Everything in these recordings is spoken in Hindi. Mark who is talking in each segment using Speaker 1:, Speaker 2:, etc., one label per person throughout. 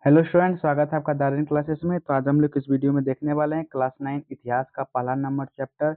Speaker 1: हेलो स्टूडेंट, स्वागत है आपका दारिन क्लासेस में। तो आज हम लोग इस वीडियो में देखने वाले हैं क्लास 9 इतिहास का पहला नंबर चैप्टर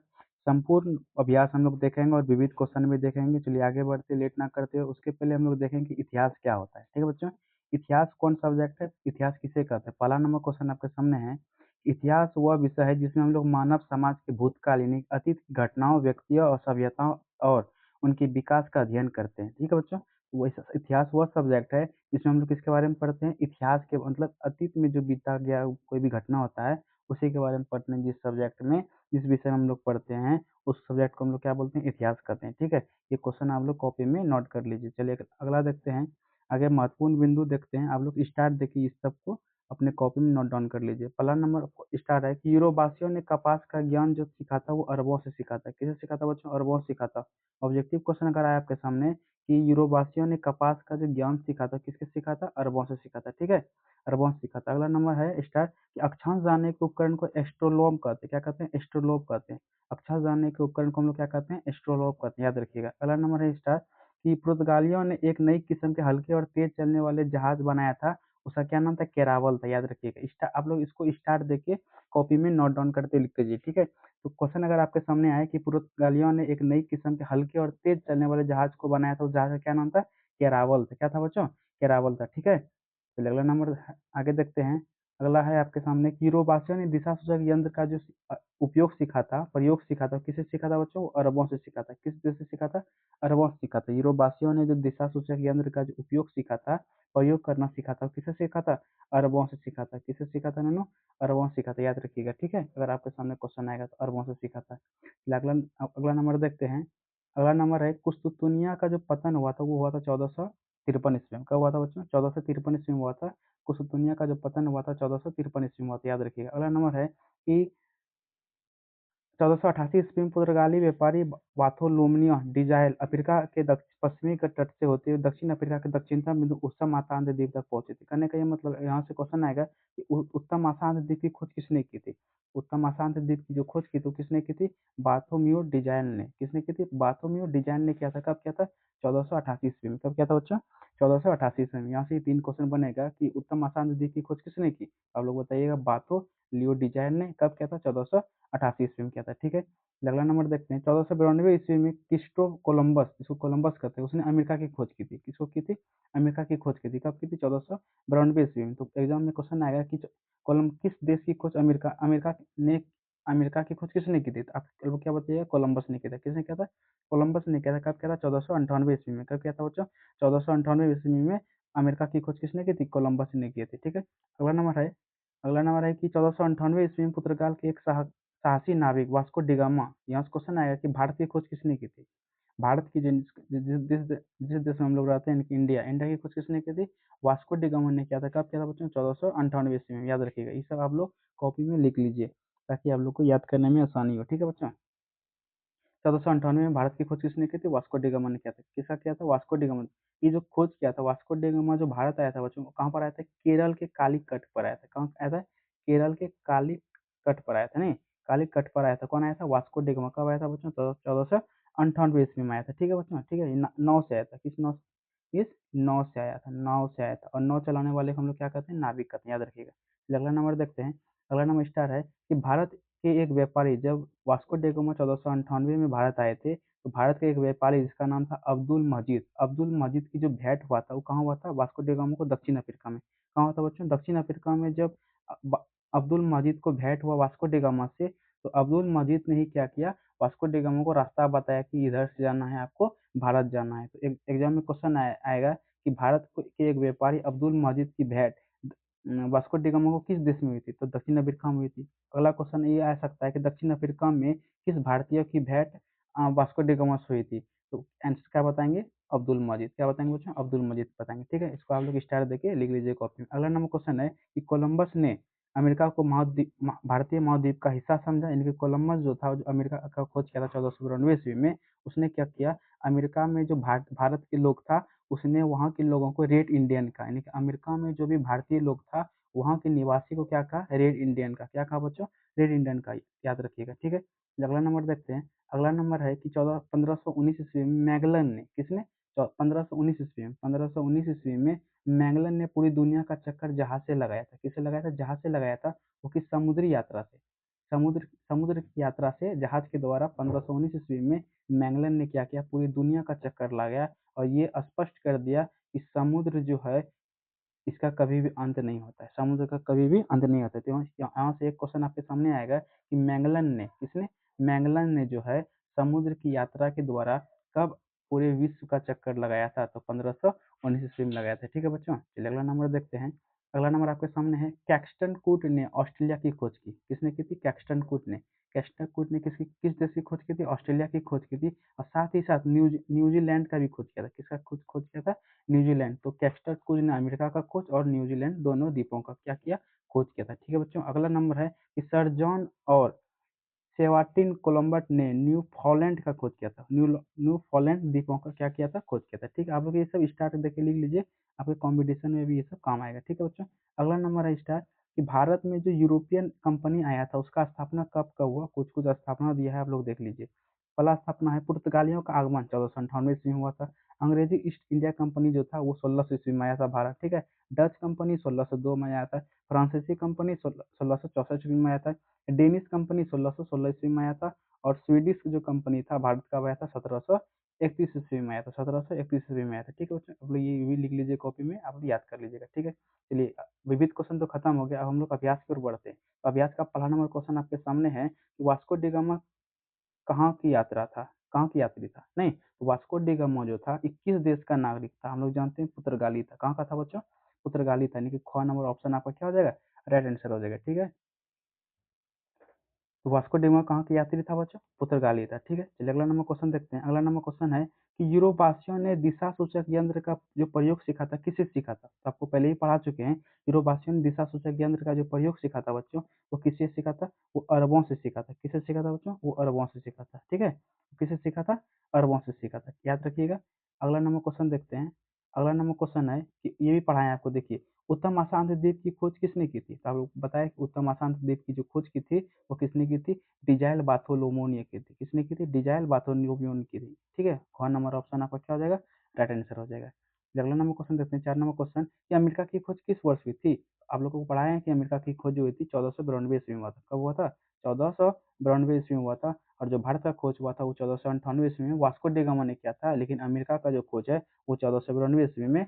Speaker 1: संपूर्ण अभ्यास हम लोग देखेंगे और विविध क्वेश्चन भी देखेंगे। चलिए आगे बढ़ते, लेट ना करते हुए उसके पहले हम लोग देखेंगे कि इतिहास क्या होता है। ठीक है बच्चों, इतिहास कौन सब्जेक्ट है, इतिहास किसे कहते हैं। पहला नंबर क्वेश्चन आपके सामने है। इतिहास वह विषय है जिसमें हम लोग मानव समाज के भूतकालीन अतीत की घटनाओं, व्यक्तियों और सभ्यताओं और उनके विकास का अध्ययन करते हैं। ठीक है बच्चों, वो इतिहास वह सब्जेक्ट है जिसमें हम लोग किसके बारे में पढ़ते हैं, इतिहास के मतलब अतीत में जो बीता गया कोई भी घटना होता है उसी के बारे में पढ़ते हैं। जिस सब्जेक्ट में, जिस विषय में हम लोग पढ़ते हैं उस सब्जेक्ट को हम लोग क्या बोलते हैं, इतिहास कहते हैं। ठीक है, ये क्वेश्चन आप लोग कॉपी में नोट कर लीजिए। चलिए अगला देखते हैं। आगे महत्वपूर्ण बिंदु देखते हैं। आप लोग स्टार्ट देखिए, इस सब को अपने कॉपी में नोट डाउन कर लीजिए। पहला नंबर स्टार्ट है कि यूरोवासियों ने कपास का ज्ञान जो सीखा था वो अरबों से सीखा था। किसे सीखा था बच्चों, अरबों से सीखा था। ऑब्जेक्टिव क्वेश्चन अगर आया आपके सामने कि यूरोवासियों ने कपास का जो ज्ञान सीखा था किसके सीखा था, अरबों से सीखा था। ठीक है, अरबों से सीखा था। अगला नंबर है स्टार कि अक्षांश जानने के उपकरण को एस्ट्रोलोब कहते हैं। क्या कहते हैं, एस्ट्रोलोब कहते हैं। अक्षांश जानने के उपकरण को हम लोग क्या कहते हैं, एस्ट्रोलोब कहते हैं, याद रखिएगा। अगला नंबर है स्टार कि पुर्तगालियों ने एक नई किस्म के हल्के और तेज चलने वाले जहाज बनाया था। उसका क्या नाम था, केरावल था, याद रखिएगा। आप लोग इसको स्टार्ट देके कॉपी में नोट डाउन करते लिख लीजिए। ठीक है, तो क्वेश्चन अगर आपके सामने आए कि पुर्तगालियों ने एक नई किस्म के हल्के और तेज चलने वाले जहाज को बनाया था, उस जहाज का क्या नाम था, केरावल था। क्या था बच्चों, केरावल था। ठीक है, चलिए अगला नंबर आगे देखते हैं। अगला है आपके सामने कि यूरोवासियों ने दिशा सूचक यंत्र का जो उपयोग सीखा था, प्रयोग सीखा था, किसे सीखा था बच्चों, अरबों से सीखा था। किस देश से सीखा था, अरबों से सीखा था। यूरोवासियों ने जो दिशा सूचक यंत्र का जो उपयोग सीखा था, प्रयोग करना सीखा था, किसे सीखा था, अरबों से सीखा था। किसे सीखा था नैनो, अरबों से सीखा था, याद रखिएगा। ठीक है, अगर आपके सामने क्वेश्चन आएगा तो अरबों से सीखा था। अगला अगला नंबर देखते हैं। अगला नंबर है कुस्तुतुनिया का जो पतन हुआ था वो हुआ था 1453 ईस्वी में। कब हुआ था बच्चों, 1453 ईस्वी में हुआ था। कुस्तुतुनिया का जो पतन हुआ था 1453 ईस्वी में हुआ था, याद रखिएगा। अगला नंबर है कि 1488 ईस्वी में पुर्तगाली व्यापारी बार्थोलोम्यूओ डिजायल अफ्रीका के पश्चिमी के तट से होते हुए दक्षिण अफ्रीका के दक्षिणतम बिंदु उत्तम आसांत द्वीप तक पहुंचे थे। कहने का ये मतलब यहाँ से क्वेश्चन आएगा कि उत्तम आसांत द्वीप की खोज किसने की थी। उत्तम आसांत द्वीप की जो खोज की थी किसने की थी, बार्थोलोम्यूओ डिजायल ने। किसने की थी, बार्थोलोम्यूओ डिजायल ने किया था। कब किया था, 1488 ईस्वी में। कब किया था बच्चों, 1488 ईस्वी में। यहाँ से 3 क्वेश्चन बनेगा कि उत्तम आसांत द्वीप की खोज किसने की। आप लोग बताइएगा, बार्थो लियो डिजायल ने। कब किया था, 1488 ईस्वी में किया था। ठीक है, अगला नंबर देखते हैं। 1492 ईस्वी में क्रिस्टो कोलंबस, जिसको कोलंबस कहते हैं, उसने अमेरिका की खोज की थी। किसको की थी, अमेरिका की खोज की थी। कब की थी, 1492 ईस्वी में। तो एग्जाम में क्वेश्चन आएगा कि किस देश की खोज अमेरिका अमेरिका ने अमेरिका की खोज किसने की थी। तो आप लोग क्या बताइएगा, कोलंबस ने किया था। किसने किया था, कोलंबस ने किया था। कब किया था, 1498 ईस्वी में। कब किया था बच्चों, 1498 ईस्वी में अमेरिका की खोज किसने की थी, कोलंबस ने की थी। ठीक है, अगला नंबर है कि 1498 ईस्वी में पुर्तगाल के एक साहसी नाविक वास्को डिगामा, यहाँ से क्वेश्चन आएगा कि भारत की खोज किसने की थी। भारत की जिस देश में हम लोग रहते हैं, इंडिया, इंडिया की खोज किसने की थी, वास्को डिगामा ने किया था। कब किया था बच्चों, 1498 ईस्वी में, याद रखिएगा। ये सब आप लोग कॉपी में लिख लीजिए ताकि आप लोग को याद करने में आसानी हो। ठीक है बच्चों, 1498 में भारत की खोज किसने की थी, वास्को डिगामा ने किया था। किसका किया था, वास्को डिगामा। ये जो खोज किया था वास्को डिगामा, जो भारत आया था बच्चों, कहाँ पर आया था, केरल के कालीकट पर आया था। कहाँ आया था, केरल के कालीकट पर आया था। नहीं, कालीकट पर आया था। कौन आया था, वास्को डिगामा। कब आया था बच्चों, 1498 ईस्वी में आया था। ठीक है बच्चों, ठीक है, नौ से आया था। किस नौ से आया था, नाव से आया था। और नाव चलाने वाले को हम लोग क्या कहते हैं, नाविक कहते हैं, याद रखिएगा। अगला नंबर देखते हैं। अगला नंबर स्टार है कि भारत के एक व्यापारी, जब वास्को डिगामा 1498 में भारत आए थे, तो भारत के एक व्यापारी जिसका नाम था अब्दुल मजीद की जो भेंट हुआ था वो कहाँ हुआ था, वास्को डिगामा को दक्षिण अफ्रीका में। कहाँ हुआ था बच्चों, दक्षिण अफ्रीका में। जब अब्दुल मजीद को भेंट हुआ वास्को डिगामा से, तो अब्दुल मजीद ने ही क्या किया, वास्को डिगामा को रास्ता बताया कि इधर से जाना है आपको, भारत जाना है। तो एग्जाम में क्वेश्चन आएगा कि भारत के एक व्यापारी अब्दुल मजीद की भेंट वास्को डिगामा को किस देश में हुई थी, तो दक्षिण अफ्रीका में हुई थी। अगला क्वेश्चन ये आ सकता है कि दक्षिण अफ्रीका में किस भारतीय की भेंट वास्को डिगामा से हुई थी। तो आंसर क्या बताएंगे, अब्दुल मजीद। क्या बताएंगे बच्चों, अब्दुल मजीद बताएंगे। ठीक है, इसको आप लोग स्टार देके लिख लीजिए कॉपी में। अगला नंबर क्वेश्चन है कि कोलंबस ने अमेरिका को भारतीय महाद्वीप का हिस्सा समझा। यानी कि कोलंबस जो था, जो अमेरिका का खोज किया था 1492 ईस्वी में, उसने क्या किया, अमेरिका में जो भारत के लोग था, उसने वहाँ के लोगों को रेड इंडियन का, यानी कि अमेरिका में जो भी भारतीय लोग था वहाँ के निवासी को क्या कहा, रेड इंडियन का। क्या कहा बच्चों, रेड इंडियन का, याद रखिएगा। ठीक है, अगला नंबर देखते हैं। अगला नंबर है कि 1519 ईस्वी में मैगलन ने, किसने, 1519 ईस्वी में मैगलन ने पूरी दुनिया का चक्कर जहाज से लगाया था। किससे लगाया था? जहाज से लगाया था। वो किस समुद्री यात्रा से, समुद्र समुद्र की यात्रा से जहाज के द्वारा 1519 ईस्वी में मैगलन ने क्या किया? पूरी दुनिया का चक्कर लगाया और ये स्पष्ट कर दिया कि समुद्र जो है इसका कभी भी अंत नहीं होता है, समुद्र का कभी भी अंत नहीं होता है। तो यहाँ से एक क्वेश्चन आपके सामने आएगा कि मैगलन ने, किसने? मैगलन ने जो है समुद्र की यात्रा के द्वारा कब पूरे विश्व का चक्कर लगाया था? तो 1519 ईस्वी में लगाया था। ठीक है बच्चों, चलिए अगला नंबर देखते हैं। अगला नंबर आपके सामने है, कैक्सटन कूट ने ऑस्ट्रेलिया की खोज की। किसने की थी? कैक्सटन कूट ने। कैक्सटन कूट ने किस देश की खोज की थी? ऑस्ट्रेलिया की खोज की थी। और साथ ही साथ न्यूजीलैंड का भी खोज किया था। किसका खोज किया था? न्यूजीलैंड। तो कैक्सटन कूट ने अमेरिका का खोज और न्यूजीलैंड दोनों द्वीपों का क्या किया? खोज किया था। ठीक है बच्चों, अगला नंबर है कि सर जॉन और सेवास्टिन कोलंबस ने न्यूफाउंडलैंड का खोज किया था। न्यूफाउंडलैंड द्वीपों का क्या किया था? खोज किया था। ठीक है, आप लोग ये सब स्टार देख के लिख लीजिए, आपके कॉम्पिटिशन में भी ये सब काम आएगा। ठीक है बच्चों, अगला नंबर है स्टार कि भारत में जो यूरोपियन कंपनी आया था उसका स्थापना कब का हुआ? कुछ कुछ स्थापना दिया है, आप लोग देख लीजिए। पहला स्थापना है, पुर्तगालियों का आगमन 1498 ईस्वी में हुआ था। अंग्रेजी ईस्ट इंडिया कंपनी जो था वो 1600 ईस्वी में आया था भारत। ठीक है, डच कंपनी 1602 में आया था। फ्रांसीसी कंपनी 1664 ईस्वी में आया था। डेनिश कंपनी 1616 ईस्वी में आया था। और स्वीडिश जो कंपनी था भारत का आया था 1731 ईस्वी में आया था। 1731 ईस्वी में आया था। ठीक है बच्चों, आप लोग ये भी लिख लीजिए कॉपी में, आप लोग याद कर लीजिएगा। ठीक है, चलिए विविध क्वेश्चन तो खत्म हो गया, अब हम लोग अभ्यास की ओर बढ़ते हैं। तो अभ्यास का पहला नंबर क्वेश्चन आपके सामने है कि वास्को डी गामा कहाँ की यात्रा था, कहाँ की यात्री था? नहीं, तो वास्को डी गामा जो था 21 देश का नागरिक था। हम लोग जानते हैं पुर्तगाली था। कहाँ का था बच्चों? पुर्तगाली था, यानी कि ख नंबर ऑप्शन आपका क्या हो जाएगा? राइट आंसर हो जाएगा। ठीक है, तो वास्को डिगामा कहाँ के यात्री था बच्चों? पुर्तगाली था। ठीक है, चलिए अगला नंबर क्वेश्चन देखते हैं। अगला नंबर क्वेश्चन है कि यूरोपवासियों ने दिशा सूचक यंत्र का जो प्रयोग सीखा था किससे सीखा था? तो आपको पहले ही पढ़ा चुके हैं, यूरोपवासियों ने दिशा सूचक यंत्र का जो प्रयोग सीखा था बच्चों, वो किससे सीखा था? वो अरबों से सीखा था। किससे सीखा था बच्चों? वो अरबों से सीखा था। ठीक है, किससे सीखा था? अरबों से सीखा था, याद रखिएगा। अगला नंबर क्वेश्चन देखते हैं। अगला नंबर क्वेश्चन है कि ये भी पढ़ाएं आपको, देखिए उत्तम आशांत द्वीप की खोज किसने की थी? तो आप लोग बताया कि उत्तम आशांत द्वीप की जो खोज की थी वो किसने की थी? डिजाइल बार्थोलोमो ने की थी। किसने की थी? डिजाइल बार्थोलोमो ने की थी। ठीक है, ख नंबर ऑप्शन आपका क्या हो जाएगा? राइट आंसर हो जाएगा। अगला नंबर क्वेश्चन देखते हैं, 4 नंबर क्वेश्चन कि अमेरिका की खोज किस वर्ष हुई थी? आप लोगों को पढ़ाया है कि अमेरिका की खोज जो हुई थी 1492 ईस्वी में हुआ था। कब हुआ था? 1492 ईस्वी में हुआ था। और जो भारत का खोज हुआ था वो 1498 ईस्वी में वास्को डी गामा ने किया था। लेकिन अमेरिका का जो खोज है वो 1492 ईस्वी में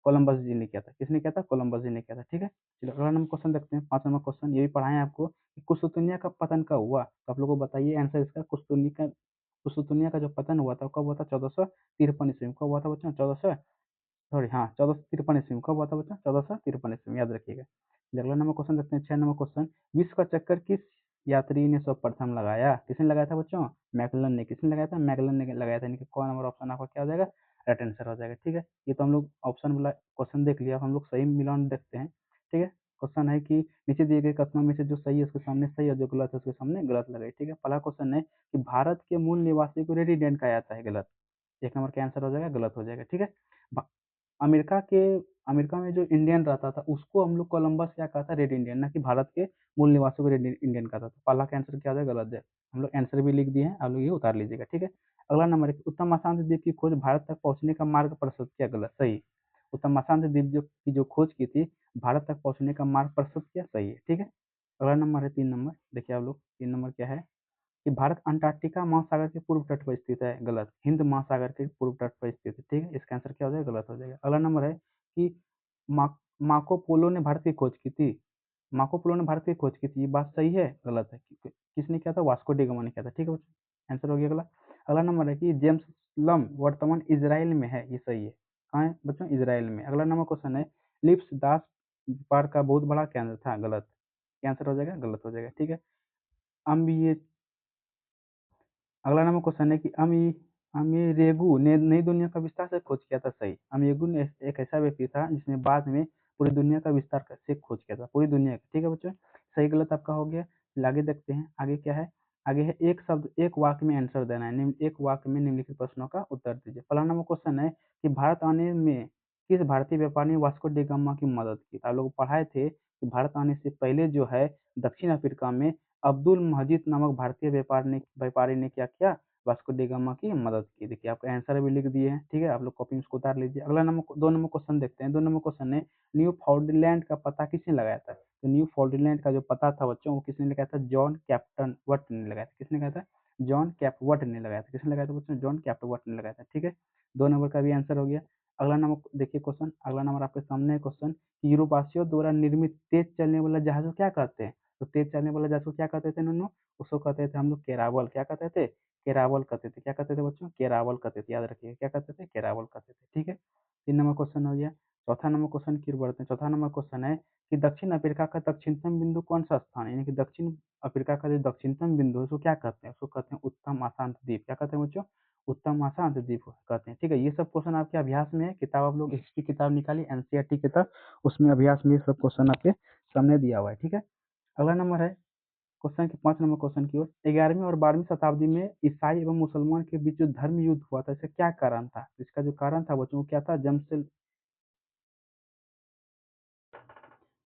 Speaker 1: कोलंबस जी ने किया था। किसने किया था? कोलंबस जी ने किया था। ठीक है, चलो अगला नंबर क्वेश्चन देखते हैं, 5 नंबर क्वेश्चन, ये भी पढ़ाएं आपको कि कुस्तुनिया का पतन कब हुआ? तो आप लोगों को बताइए आंसर इसका। कुस्तुनिया का जो पतन हुआ था कब हुआ था? 1453 ईस्वी में। कब हुआ था बच्चों? 1400 सॉरी हाँ 1453 ईस्वी में। कब हुआ था बच्चों? 1453 ईस्वी में, याद रखिएगा। अगला नंबर क्वेश्चन देखते हैं, 6 नंबर क्वेश्चन, विश्व का चक्कर किस यात्री ने सर्वप्रथम लगाया? किसने लगाया था बच्चों? मैकलन ने। किसने लगाया था? मैकलन ने लगाया था, यानी कि कौन नंबर ऑप्शन आपका क्या हो जाएगा? राइट आंसर हो जाएगा। ठीक है, ये तो हम लोग ऑप्शन वाला क्वेश्चन देख लिया, अब हम लोग सही मिलान देखते हैं। ठीक है, क्वेश्चन है कि नीचे दिए गए कथनों में से जो सही है उसके सामने सही और जो गलत है उसके सामने गलत लगाए। ठीक है, पहला क्वेश्चन है कि भारत के मूल निवासी को रेडिडेंट कहा जाता है। गलत। 1 नंबर का आंसर हो जाएगा, गलत हो जाएगा। ठीक है, अमेरिका के अमेरिका में जो इंडियन रहता था उसको हम लोग कोलंबस क्या कहता है? रेड इंडियन, ना कि भारत के मूल निवासियों को रेड इंडियन कहता था। पहला का आंसर क्या हो जाएगा? गलत है। हम लोग आंसर भी लिख दिए हैं, आप लोग ये उतार लीजिएगा। ठीक है, अगला नंबर है उत्तम अशांत द्वीप की खोज भारत तक पहुंचने का मार्ग प्रशस्त किया। गलत। सही। उत्तम अशांत द्वीप जो खोज की थी भारत तक पहुंचने का मार्ग प्रशस्त किया। सही है। ठीक है, अगला नंबर है 3 नंबर, देखिए आप लोग 3 नंबर क्या है कि भारत अंटार्कटिका महासागर के पूर्व तट पर स्थित है। गलत। हिंद महासागर के पूर्व तट पर स्थित है। ठीक है, इसका आंसर क्या हो जाएगा? गलत हो जाएगा। अगला नंबर है कि मा, मार्को पोलो ने भारत की खोज की थी। मार्को पोलो ने भारत की खोज की थी, ये बात सही है? गलत है। किसने किया था? वास्को डी गामा ने किया था। ठीक है बच्चों, आंसर हो गया अगला। अगला नंबर है कि जेम्स लम वर्तमान इजराइल में है। ये सही है। कहाँ है बच्चों? इजराइल में। अगला नंबर क्वेश्चन है लिप्स दास व्यापार का बहुत बड़ा केंद्र था। गलत। क्या आंसर हो जाएगा? गलत हो जाएगा। ठीक है, अम्बिये अगला नंबर क्वेश्चन है कि अमीरेगु ने नई दुनिया का विस्तार से खोज किया था। सही। अमीरेगु ने एक ऐसा व्यक्ति था जिसने बाद में पूरी दुनिया का विस्तार से खोज किया था, पूरी दुनिया का। ठीक है बच्चों, सही गलत आपका हो गया। फिर आगे देखते हैं, आगे क्या है? आगे है एक शब्द एक वाक्य में आंसर देना है। एक वाक्य में निम्नलिखित प्रश्नों का उत्तर दीजिए। पहला नंबर क्वेश्चन है कि भारत आने में किस भारतीय व्यापारी ने वास्को डी गामा की मदद की? आप लोग पढ़ाए थे कि भारत आने से पहले जो है दक्षिण अफ्रीका में अब्दुल महजिद नामक भारतीय व्यापारी ने क्या किया? वास्को डी गामा की मदद की। देखिए आपका आंसर भी लिख दिए हैं, ठीक है, आप लोग कॉपी में उसको उतार लीजिए। अगला नंबर 2 नंबर क्वेश्चन देखते हैं। 2 नंबर क्वेश्चन है, न्यू फाउंडलैंड का पता किसने लगाया था? तो न्यू फाउंडलैंड का जो पता था बच्चों, वो किसने लगाया था? जॉन कैप्टन वट ने लगाया था। किसने लगाया था? जॉन कैपवट ने लगाया था। किसने लगाया था बच्चों? जॉन कैपवट ने लगाया था, ठीक है। 2 नंबर का भी आंसर हो गया। अगला नंबर देखिए क्वेश्चन, अगला नंबर आपके सामने है क्वेश्चन, यूरोपासियों द्वारा निर्मित तेज चलने वाला जहाज को क्या कहते हैं? तो तेज चलने वाला जहाज को क्या कहते थे नन्नू? उसको कहते थे हम लोग केरावल। क्या कहते थे? केरावल कहते थे। क्या कहते थे बच्चों? केरावल कहते थे, याद रखिए क्या कहते थे? केरावल कहते थे, ठीक है। 3 नंबर क्वेश्चन हो गया। चौथा नंबर क्वेश्चन की ओर बढ़ते हैं। चौथा नंबर क्वेश्चन है कि दक्षिण अफ्रीका का दक्षिणतम बिंदु कौन सा स्थान है? यानी कि दक्षिण अफ्रीका का जो दक्षिणतम बिंदु है उसको क्या कहते हैं? उसको कहते हैं उत्तम आशांत द्वीप। क्या कहते हैं बच्चों? उत्तम आशांत द्वीप कहते हैं, ठीक है। ये सब क्वेश्चन आपके अभ्यास में है, किताब आप लोग हिस्ट्री किताब निकालिए एनसीईआरटी किताब, उसमें अभ्यास में ये सब क्वेश्चन आपके सामने दिया हुआ है, ठीक है। अगला नंबर है क्वेश्चन के 5 नंबर क्वेश्चन की ओर, 11वीं और 12वीं शताब्दी में ईसाई एवं मुसलमान के बीच जो धर्म युद्ध हुआ था, इसका क्या कारण था? इसका जो कारण था बच्चों, क्या था? जमसेल।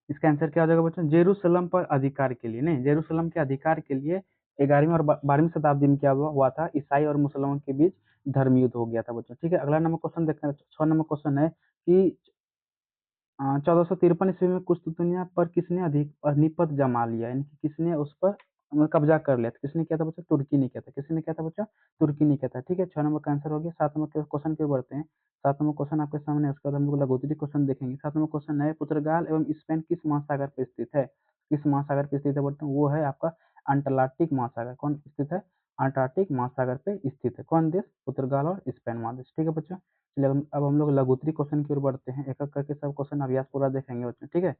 Speaker 1: इसका आंसर क्या हो जाएगा बच्चों? जेरूसलम पर अधिकार के लिए, नहीं, जेरूसलम के अधिकार के लिए 11वीं और 12वीं शताब्दी में क्या हुआ था? ईसाई और मुसलमान के बीच धर्म युद्ध हो गया था बच्चों, ठीक है। अगला नंबर क्वेश्चन देखते हैं। 6 नंबर क्वेश्चन है कि 1453 ईस्वी में कुस्तुतनिया पर किसने अधिक अधिपत जमा लिया? यानी कि किसने उस पर कब्जा कर लिया था? किसने किया था बच्चों? तुर्की ने किया था। किसने किया था बच्चों? तुर्की ने किया था, ठीक है। 6 नंबर का आंसर हो गया। 7 नंबर के क्वेश्चन की ओर बढ़ते हैं। 7 नंबर क्वेश्चन आपके सामने है, उसके बाद हम लोग लघुत्तरी क्वेश्चन देखेंगे। 7 नंबर क्वेश्चन है, पुर्तगाल एवं स्पेन किस महासागर पर स्थित है? किस महासागर पर स्थित है बच्चों? वो है आपका अंटार्कटिक महासागर। कौन स्थित है? अंटार्कटिक महासागर पे स्थित है। कौन देश? पुर्तगाल और स्पेन महादेश, ठीक है बच्चों। चलिए अब हम लोग लघुत्तरी क्वेश्चन की ओर बढ़ते हैं, एक एक करके सब क्वेश्चन अभ्यास पूरा देखेंगे बच्चों, ठीक है।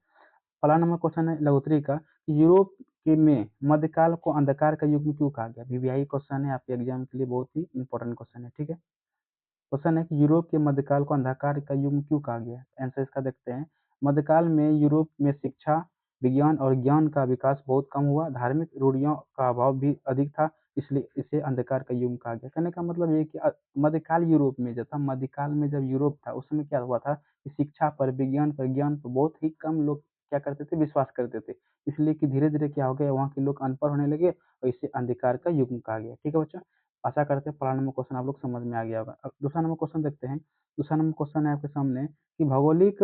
Speaker 1: पहला नंबर क्वेश्चन है लघुत्तरी का, यूरोप के में मध्यकाल को अंधकार का युग क्यों कहा गया? वीवीआई क्वेश्चन है, आपके एग्जाम के लिए बहुत ही इंपॉर्टेंट क्वेश्चन है, ठीक है। क्वेश्चन है कि यूरोप के मध्यकाल को अंधकार का युग क्यों कहा गया? आंसर इसका देखते हैं। मध्यकाल में यूरोप में शिक्षा, विज्ञान और ज्ञान का विकास बहुत कम हुआ, धार्मिक रूढ़ियों का अभाव भी अधिक था, इसलिए इसे अंधकार का युग कहा गया। कहने का मतलब ये कि मध्यकाल यूरोप में जब था, मध्यकाल में जब यूरोप था उस समय क्या हुआ था कि शिक्षा पर, विज्ञान पर, ज्ञान पर बहुत ही कम लोग क्या करते थे? विश्वास करते थे। इसलिए कि धीरे धीरे क्या हो गया, वहाँ के लोग अनपढ़ होने लगे और इसे अंधकार का युग कहा गया, ठीक है बच्चों। आशा करते हैं पहला नंबर क्वेश्चन आप लोग समझ में आ गया होगा। अब दूसरा नंबर क्वेश्चन देखते हैं। दूसरा नंबर क्वेश्चन है आपके सामने कि भौगोलिक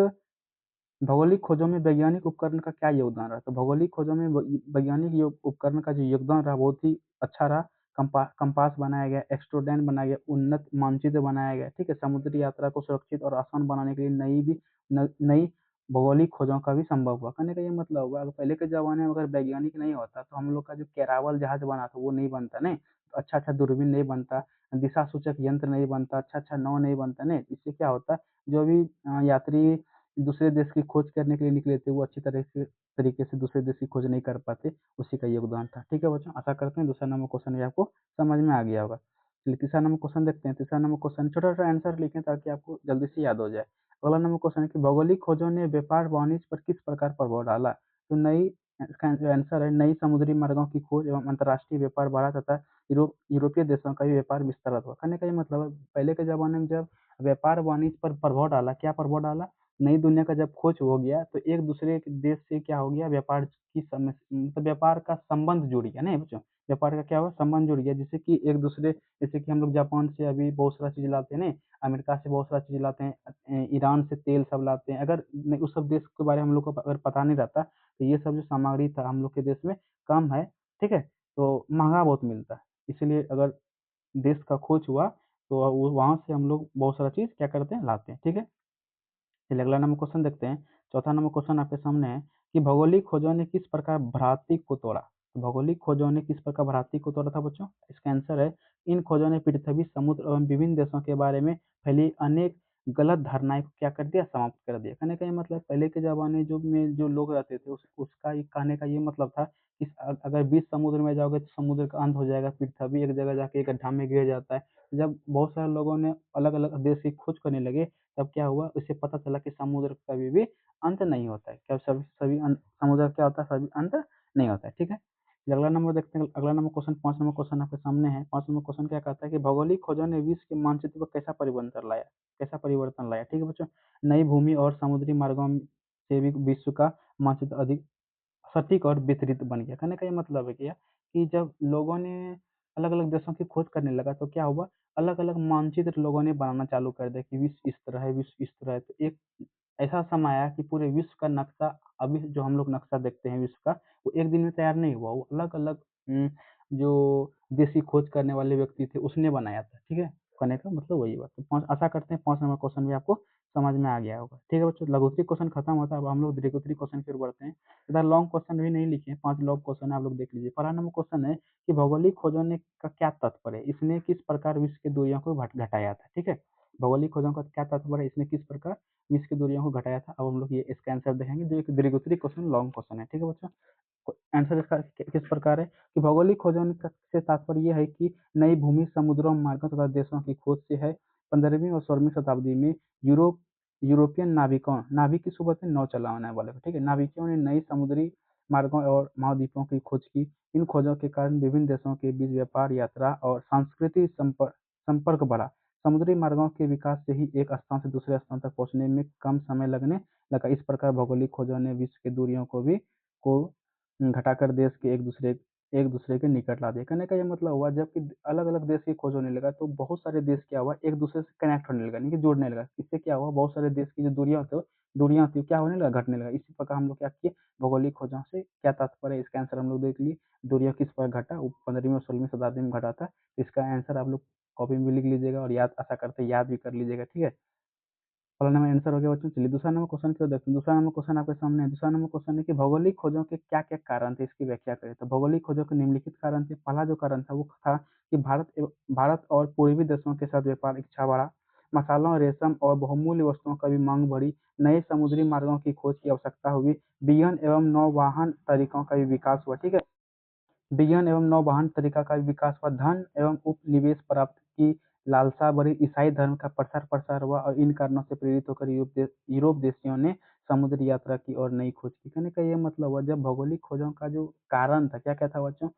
Speaker 1: भौगोलिक खोजों में वैज्ञानिक उपकरण का क्या योगदान रहा? तो भौगोलिक खोजों में वैज्ञानिक उपकरण का जो योगदान रहा बहुत ही अच्छा रहा। कंपास बनाया गया, एक्स्ट्रोडैन बनाया गया, उन्नत मानचित्र बनाया गया, ठीक है। समुद्री यात्रा को सुरक्षित और आसान बनाने के लिए नई भौगोलिक खोजों का भी संभव हुआ। कहने का ये मतलब हुआ, अगर पहले के जमाने में अगर वैज्ञानिक नहीं होता तो हम लोग का जो कैरावल जहाज बना था वो नहीं बनता, नहीं तो अच्छा अच्छा दूरबीन नहीं बनता, दिशा सूचक यंत्र नहीं बनता, अच्छा अच्छा नाव नहीं बनता, नहीं। इससे क्या होता, जो भी यात्री दूसरे देश की खोज करने के लिए निकले थे वो अच्छी तरीके से दूसरे देश की खोज नहीं कर पाते, उसी का योगदान था, ठीक है बच्चों। आशा करते हैं दूसरा नंबर क्वेश्चन भी आपको समझ में आ गया होगा। चलिए तीसरा नंबर क्वेश्चन देखते हैं। तीसरा नंबर क्वेश्चन छोटा छोटा आंसर लिखें ताकि आपको जल्दी से याद हो जाए। अगला नंबर क्वेश्चन है कि भौगोलिक खोजों ने व्यापार वाणिज्य पर किस प्रकार प्रभाव डाला? तो नई, इसका जो आंसर है, नई समुद्री मार्गों की खोज एवं अंतर्राष्ट्रीय व्यापार बढ़ा तथा यूरोपीय देशों का भी व्यापार विस्तारित हुआ। कहने का ये मतलब है पहले के जमाने में जब व्यापार वाणिज्य पर प्रभाव डाला, क्या प्रभाव डाला? नई दुनिया का जब खोज हो गया तो एक दूसरे के देश से क्या हो गया, व्यापार की मतलब व्यापार का संबंध जुड़ गया, नहीं बच्चों, व्यापार का क्या हुआ, संबंध जुड़ गया, जिससे कि एक दूसरे, जैसे कि हम लोग जापान से अभी बहुत सारा चीज लाते हैं, नहीं, अमेरिका से बहुत सारा चीज लाते हैं, ईरान से तेल सब लाते हैं। अगर उस सब देश के बारे में हम लोग को अगर पता नहीं रहता तो ये सब जो सामग्री था हम लोग के देश में कम है, ठीक है, तो महंगा बहुत मिलता है। इसलिए अगर देश का खोज हुआ तो वहां से हम लोग बहुत सारा चीज क्या करते हैं, लाते हैं, ठीक है। चलिए अगला नंबर क्वेश्चन देखते हैं। चौथा नंबर क्वेश्चन आपके सामने है कि भौगोलिक खोजों ने किस प्रकार भ्रांति को तोड़ा? तो भौगोलिक खोजों ने किस प्रकार भ्रांति को तोड़ा था बच्चों? इसका आंसर है, इन खोजों ने पृथ्वी, समुद्र एवं विभिन्न देशों के बारे में फैली अनेक गलत धारणाएं को क्या कर दिया, समाप्त कर दिया। कहने का ये मतलब पहले के जमाने जो में जो लोग रहते थे उसका कहने का ये मतलब था कि अगर बीच समुद्र में जाओगे तो समुद्र का अंत हो जाएगा, पृथ्वी एक जगह जाके एक गड्ढा में गिर जाता है। जब बहुत सारे लोगों ने अलग अलग देश की खोज करने लगे तब क्या हुआ, उसे पता चला कि समुद्र का कभी भी अंत नहीं होता है। क्या सभी सभी समुद्र क्या होता है, सभी अंत नहीं होता है, ठीक है। फिर अगला नंबर देखते हैं। अगला नंबर क्वेश्चन 5 नंबर क्वेश्चन आपके सामने है। 5 नंबर क्वेश्चन क्या कहता है कि भौगोलिक खोजों ने विश्व के मानचित्र पर कैसा परिवर्तन लाया, ठीक है बच्चों। नई भूमि और समुद्री मार्गों से भी विश्व का मानचित्र अधिक सटीक और वितरित बन गया। कहने का ये मतलब है क्या कि जब लोगों ने अलग-अलग देशों की खोज करने लगा तो क्या हुआ, अलग-अलग मानचित्र लोगों ने बनाना चालू कर दिया कि विश्व इस तरह है, विश्व इस तरह है। तो एक ऐसा समय आया कि पूरे विश्व का नक्शा, अभी जो हम लोग नक्शा देखते हैं विश्व का, वो एक दिन में तैयार नहीं हुआ, वो अलग-अलग जो देशी खोज करने वाले व्यक्ति थे उसने बनाया था, ठीक है? कहने का मतलब वही बात। तो 5 आशा करते हैं 5 नंबर क्वेश्चन भी आपको समझ में आ गया होगा। ठीक है बच्चों, लघुत्तरी क्वेश्चन खत्म होता है, अब हम लोग दीर्घोत्तरी क्वेश्चन की ओर बढ़ते हैं। इधर लॉन्ग क्वेश्चन भी नहीं लिखे हैं, 5 लॉन्ग क्वेश्चन आप लोग देख लीजिए। पहला नंबर क्वेश्चन है कि भौगोलिक खोजों ने का क्या तात्पर्य है? इसने किस प्रकार विश्व की दूरियों को घटाया था? ठीक है? भौगोलिक खोजों का क्या तात्पर्य है? इसने किस प्रकार विश्व की दूरियों को घटाया था? अब हम लोग ये इसका आंसर देखेंगे, जो एक दीर्घोत्तरी क्वेश्चन लॉन्ग क्वेश्चन है। ठीक है बच्चों? आंसर इसका किस प्रकार है कि भौगोलिक खोजों से तात्पर्य यह है कि नई भूमि, समुद्रों, मार्गों तथा देशों की खोज से है। 15वीं और 16वीं शताब्दी में यूरोपियन नाविकों, नाविक की सुबह से नौ चलाने वाले, ठीक है, नाविकों ने नई समुद्री मार्गों और महाद्वीपों की खोज की। इन खोजों के कारण विभिन्न देशों के बीच व्यापार, यात्रा और सांस्कृतिक संपर्क बढ़ा। समुद्री मार्गों के विकास से ही एक स्थान से दूसरे स्थान तक पहुंचने में कम समय लगने लगा। इस प्रकार भौगोलिक खोजों ने विश्व की दूरियों को घटाकर देश के एक दूसरे के निकट ला दिया। कहने का ये मतलब हुआ, जबकि अलग अलग देश की खोज होने लगा तो बहुत सारे देश क्या हुआ, एक दूसरे से कनेक्ट होने लगा, यानी कि जुड़ने लगा। इससे क्या हुआ, बहुत सारे देश की जो दूरियां थी क्या होने लगा, घटने लगा। इसी प्रकार हम लोग क्या किए, भौगोलिक खोजों से क्या तात्पर्य है, इसका आंसर हम लोग देख लिए। दूरियां किस प्रकार घटा, वो 15वीं और 16वीं शताब्दी में घटा था। इसका आंसर आप लोग कॉपी में भी लिख लीजिएगा और याद, आशा करते याद भी कर लीजिएगा। ठीक है, पहला नंबर आंसर हो गया बच्चों। चलिए दूसरा नंबर क्वेश्चन की ओर देखते हैं। दूसरा नंबर क्वेश्चन आपके सामने है। दूसरा नंबर क्वेश्चन है कि भौगोलिक खोजों के क्या क्या कारण थे, इसकी व्याख्या करें। तो भौगोलिक खोजों के निम्नलिखित कारण थे। पहला जो कारण था वो था कि भारत और पूर्वी देशों के साथ व्यापार इच्छा बढ़ा। मसालों, रेशम और बहुमूल्य वस्तुओं का भी मांग बढ़ी। नए समुद्री मार्गों की खोज की आवश्यकता हुई। विज्ञान एवं नौवहन तरीकों का भी विकास हुआ। ठीक है, विज्ञान एवं नौवहन तरीका का विकास हुआ। धन एवं उपनिवेश प्राप्त की लालसा बढ़ी। ईसाई धर्म का प्रसार प्रसार हुआ और इन कारणों से प्रेरित होकर यूरोप देशियों ने समुद्री यात्रा की और नई खोज की। कहने का ये मतलब हुआ, जब भौगोलिक खोजों का जो कारण था, क्या क्या था बच्चों,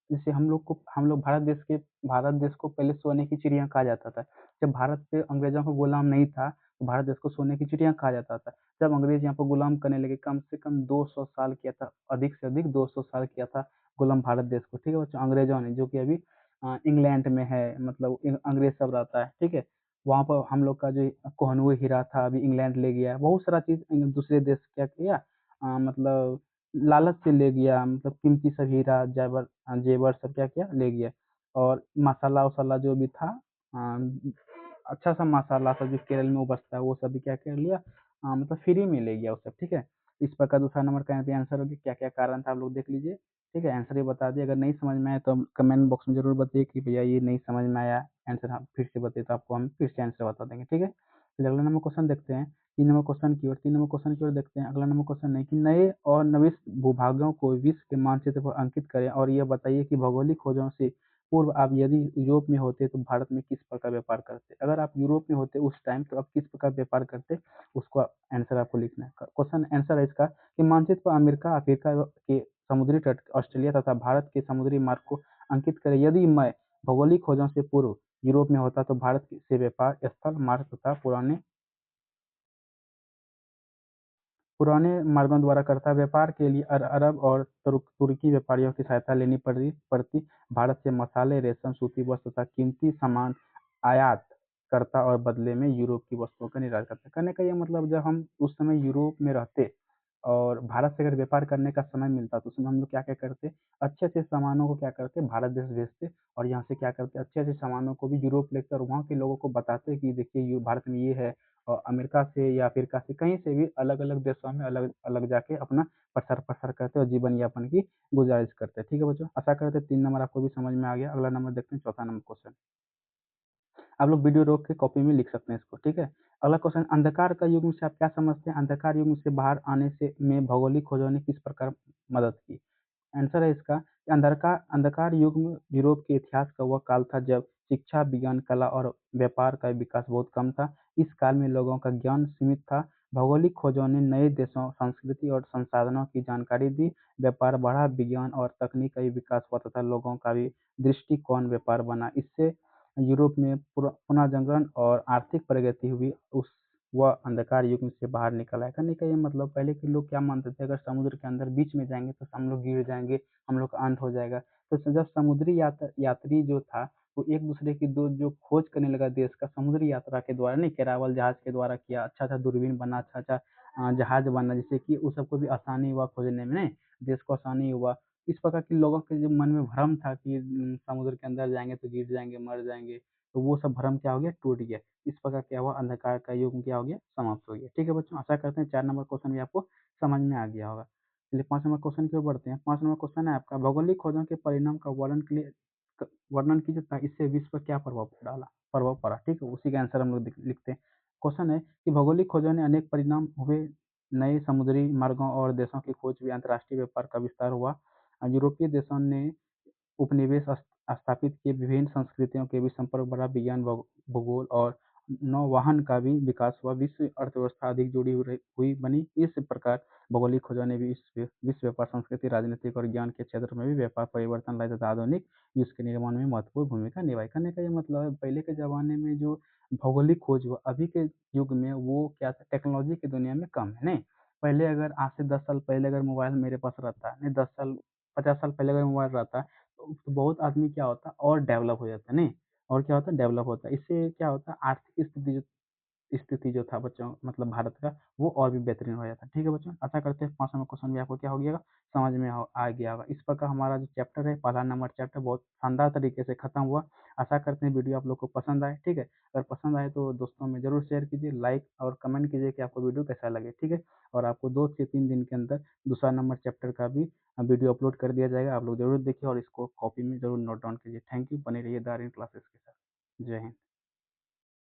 Speaker 1: जैसे हम लोग भारत देश को पहले सोने की चिड़िया कहा जाता था। जब भारत पे अंग्रेजों को गुलाम नहीं था तो भारत देश को सोने की चिड़िया कहा जाता था। जब अंग्रेज यहाँ पर गुलाम करने लगे, कम से कम 200 साल किया था, अधिक से अधिक 200 साल किया था गुलाम भारत देश को। ठीक है बच्चों, अंग्रेजों ने, जो कि अभी इंग्लैंड में है, मतलब अंग्रेज सब रहता है। ठीक है, वहाँ पर हम लोग का जो कोहनुए हीरा था अभी इंग्लैंड ले गया। बहुत सारा चीज दूसरे देश क्या किया, मतलब लालच से ले गया, मतलब कीमती सब हीरा जेवर जेवर सब क्या किया, ले गया। और मसाला वसाला जो भी था, अच्छा सा मसाला सब जो केरल में उपजता है वो सब भी क्या कर लिया, मतलब फ्री में ले गया वो सब। ठीक है, इस प्रकार दूसरा नंबर का यहाँ पे आंसर होगी। क्या क्या कारण था आप लोग देख लीजिए। ठीक है, आंसर ये बता दिए। अगर नहीं समझ में आया तो कमेंट बॉक्स में जरूर बताइए कि भैया ये नहीं समझ में आया, आंसर हम फिर से बताइए तो आपको हम फिर से आंसर बता देंगे। ठीक है, चलिए अगला नंबर क्वेश्चन देखते हैं। 3 नंबर क्वेश्चन की ओर देखते हैं। अगला नंबर क्वेश्चन है कि नए और नविष्ट भूभागों को विश्व के मानचित्र पर अंकित करें और यह बताइए कि भौगोलिक खोजों से पूर्व आप यदि यूरोप में होते तो भारत में किस प्रकार व्यापार करते। अगर आप यूरोप में होते उस टाइम तो आप किस प्रकार व्यापार करते, उसको आंसर आपको लिखना है। क्वेश्चन आंसर है इसका कि मानचित्र पर अमेरिका, अफ्रीका के समुद्री तट, ऑस्ट्रेलिया तथा भारत के समुद्री मार्ग को अंकित करें। यदि मैं भौगोलिक खोजों से पूर्व यूरोप में होता तो भारत से व्यापार स्थल, मार्ग तथा पुराने मार्गों द्वारा करता। व्यापार के लिए अरब और तुर्की व्यापारियों की सहायता लेनी पड़ती। भारत से मसाले, रेशम, सूती वस्त्र तथा कीमती सामान आयात करता और बदले में यूरोप की वस्तुओं का निर्यात करता। कहने का यह मतलब, जब हम उस समय यूरोप में रहते और भारत से अगर व्यापार करने का समय मिलता तो उसमें हम लोग क्या क्या करते, अच्छे अच्छे सामानों को क्या करते, भारत देश भेजते और यहाँ से क्या करते, अच्छे अच्छे सामानों को भी यूरोप लेकर और वहाँ के लोगों को बताते कि देखिए भारत में ये है। और अमेरिका से या अफ्रीका से कहीं से भी अलग अलग देशों में अलग अलग जाके अपना प्रसार प्रसार करते और जीवन यापन की गुजारिश करते हैं। ठीक है बच्चों, आशा करते हैं 3 नंबर आपको भी समझ में आ गया। अगला नंबर देखते हैं, चौथा नंबर क्वेश्चन। आप लोग वीडियो रोक के कॉपी में लिख सकते हैं इसको। ठीक है, अगला क्वेश्चन, अंधकार का युग से आप क्या समझते हैं। अंधकार युग से बाहर आने से में भौगोलिक खोजों ने किस प्रकार मदद की। आंसर है इसका कि अंधकार युग में यूरोप के इतिहास का वह काल था जब शिक्षा, विज्ञान, कला और व्यापार का विकास बहुत कम था। इस काल में लोगों का ज्ञान सीमित था। भौगोलिक खोजों ने नए देशों, संस्कृति और संसाधनों की जानकारी दी। व्यापार बढ़ा, विज्ञान और तकनीक का भी विकास हुआ तथा लोगों का भी दृष्टिकोण व्यापार बना। इससे यूरोप में पुनर्जागरण और आर्थिक प्रगति हुई। उस वह अंधकार युग से बाहर निकल आए। कहने का ये मतलब पहले के लोग क्या मानते थे, अगर समुद्र के अंदर बीच में जाएँगे तो हम लोग गिर जाएँगे, हम लोग का अंत हो जाएगा। तो जब समुद्री यात्री जो था, वो एक-दूसरे की दो जो खोज करने लगा देश का समुद्री यात्रा के द्वारा नहीं, केरावल जहाज के द्वारा किया, अच्छा-अच्छा दूरबीन बना, अच्छा-अच्छा जहाज बना, जिससे कि उन सबको भी आसानी हुआ खोजने में नहीं, देश को आसानी हुआ। इस प्रकार के लोगों के जो मन में भ्रम था कि समुद्र के अंदर जाएँगे तो गिर जाएँगे, मर जाएँगे, तो वो सब भ्रम क्या हो गया, टूट गया। इस प्रकार क्या हुआ, अंधकार का युग क्या हो गया, समाप्त हो गया। ठीक है बच्चों, आशा करते हैं 4 नंबर क्वेश्चन भी आपको समझ में आ गया होगा। चलिए 5 नंबर क्वेश्चन की ओर बढ़ते हैं। 5 नंबर क्वेश्चन है आपका, भौगोलिक खोजों के परिणाम का वर्णन कीजिए तथा इससे विश्व पर क्या प्रभाव पड़ा। ठीक है, उसी का आंसर हम लोग लिखते हैं। क्वेश्चन है कि भौगोलिक खोजों ने अनेक परिणाम हुए, नए समुद्री मार्गों और देशों की खोज हुई, अंतर्राष्ट्रीय व्यापार का विस्तार हुआ, यूरोपीय देशों ने उपनिवेश स्थापित किए, विभिन्न संस्कृतियों के बीच संपर्क बढ़ा, विज्ञान, भूगोल और नौवहन का भी विकास हुआ, विश्व अर्थव्यवस्था अधिक जुड़ी हुई बनी। इस प्रकार भौगोलिक खोजों ने भी विश्व व्यापार, संस्कृति, राजनीतिक और ज्ञान के क्षेत्र में भी व्यापार परिवर्तन लाए तथा आधुनिक विश्व के निर्माण में महत्वपूर्ण भूमिका निभाई। कहने का ये मतलब है, पहले के ज़माने में जो भौगोलिक खोज हुआ, अभी के युग में वो क्या था, टेक्नोलॉजी की दुनिया में कम है, नहीं? पहले अगर आज से 10 साल पहले अगर मोबाइल मेरे पास रहता, नहीं 10 साल 50 साल पहले अगर मोबाइल रहता, तो बहुत आदमी क्या होता और डेवलप हो जाता, नहीं? और क्या होता है, डेवलप होता है। इससे क्या होता है, आर्थिक स्थिति जो था बच्चों मतलब भारत का, वो और भी बेहतरीन हो जाता है। ठीक है बच्चों, आशा करते हैं 5 नंबर क्वेश्चन भी आपको क्या हो गया, समझ में आ गया होगा। इस प्रकार हमारा जो चैप्टर है, पहला नंबर चैप्टर बहुत शानदार तरीके से खत्म हुआ। आशा करते हैं वीडियो आप लोग को पसंद आए। ठीक है, अगर पसंद आए तो दोस्तों में ज़रूर शेयर कीजिए, लाइक और कमेंट कीजिए कि आपको वीडियो कैसा लगे। ठीक है, और आपको 2 से 3 दिन के अंदर दूसरा नंबर चैप्टर का भी वीडियो अपलोड कर दिया जाएगा। आप लोग ज़रूर देखिए और इसको कॉपी में ज़रूर नोट डाउन कीजिए। थैंक यू, बने रहिए द आर्यन क्लासेस के साथ। जय हिंद।